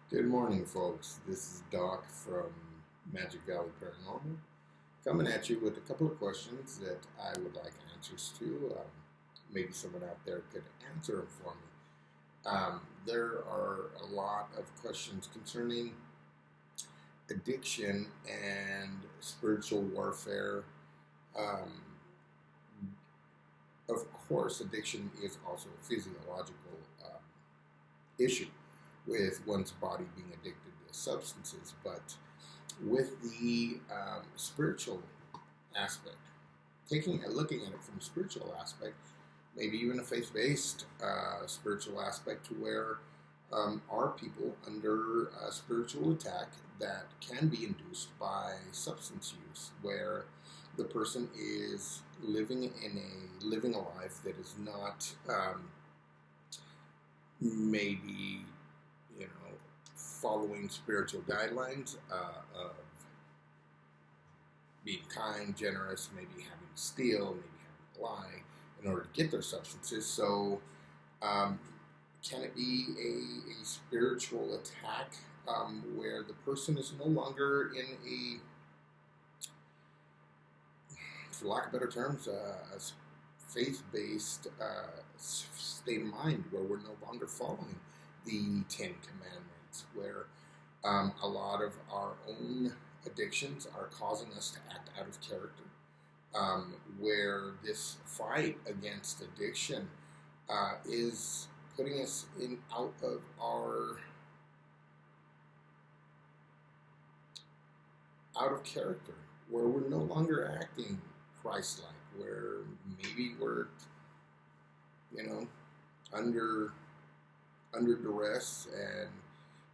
Good morning, folks. This is Doc from Magic Valley Paranormal, coming at you with a couple of questions that I would like answers to. Maybe someone out there could answer them for me. There are a lot of questions concerning addiction and spiritual warfare. Um, of course, addiction is also a physiological issue with one's body being addicted to substances, but with the spiritual aspect, looking at it from a spiritual aspect, maybe even a faith-based spiritual aspect, to where are people under spiritual attack that can be induced by substance use, where the person is living a life that is not maybe following spiritual guidelines of being kind, generous, maybe having to steal, maybe having to lie in order to get their substances. So, um, can it be a spiritual attack where the person is no longer in a, for lack of better terms, a faith-based state of mind, where we're no longer following the Ten Commandments, where a lot of our own addictions are causing us to act out of character, where this fight against addiction is putting us in out of character, where we're no longer acting Christ-like, where maybe we're under duress and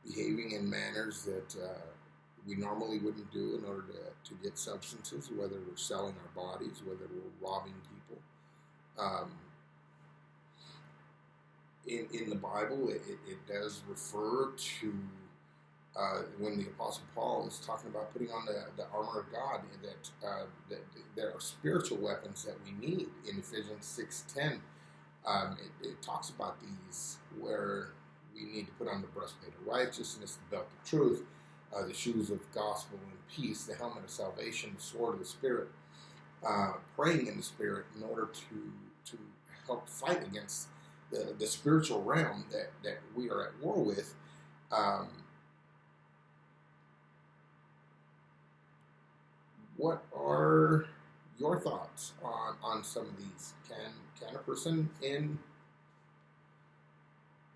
behaving in manners that we normally wouldn't do in order to get substances, whether we're selling our bodies, whether we're robbing people. In the Bible, it does refer to when the Apostle Paul is talking about putting on the armor of God, that there are spiritual weapons that we need. In Ephesians 6:10, it talks about these, where we need to put on the breastplate of righteousness, the belt of truth, the shoes of gospel and peace, the helmet of salvation, the sword of the Spirit, praying in the Spirit in order to help fight against the spiritual realm that we are at war with. What are your thoughts on some of these? Can a person in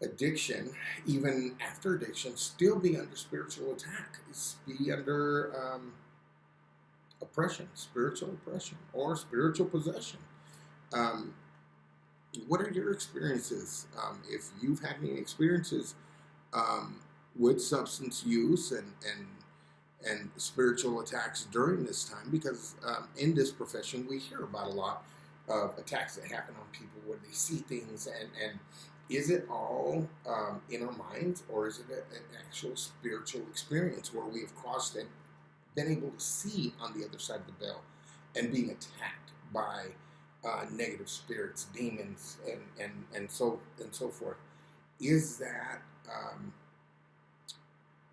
addiction, even after addiction, still be under spiritual attack, be under oppression, spiritual oppression, or spiritual possession? Um, what are your experiences? If you've had any experiences um, with substance use and spiritual attacks during this time, because in this profession we hear about a lot of attacks that happen on people where they see things, and is it all in our minds, or is it an actual spiritual experience where we have crossed and been able to see on the other side of the veil and being attacked by negative spirits, demons, and so forth? Is that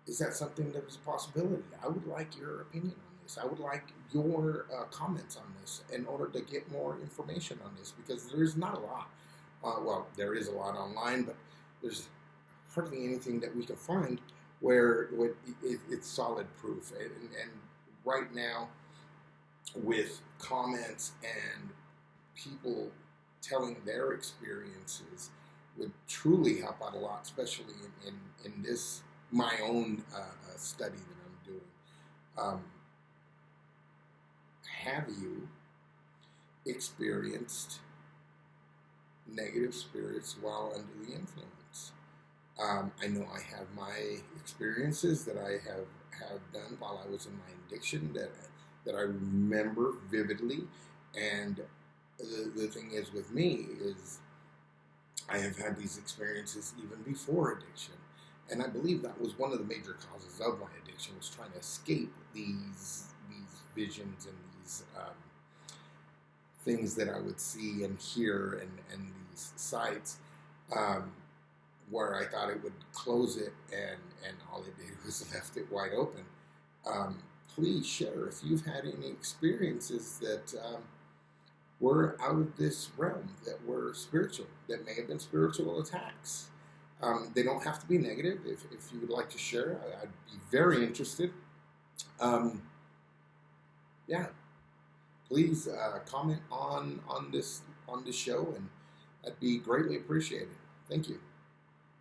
is that something that is a possibility? I would like your opinion on this. I would like your comments on this in order to get more information on this, because there is not a lot. Well, there is a lot online, but there's hardly anything that we can find where it's solid proof. And right now, with comments and people telling their experiences, would truly help out a lot, especially in this my own study that I'm doing. Um, have you experienced negative spirits while under the influence? I know I have my experiences that I have done while I was in my addiction that I remember vividly. And the thing is with me is I have had these experiences even before addiction. And I believe that was one of the major causes of my addiction, was trying to escape these visions and these things that I would see and hear, and these sights. Um, where I thought it would close it, and all it did was left it wide open. Please share if you've had any experiences that were out of this realm, that were spiritual, that may have been spiritual attacks. They don't have to be negative. If you would like to share, I'd be very interested. Yeah, please comment on this show, and that'd be greatly appreciated. Thank you.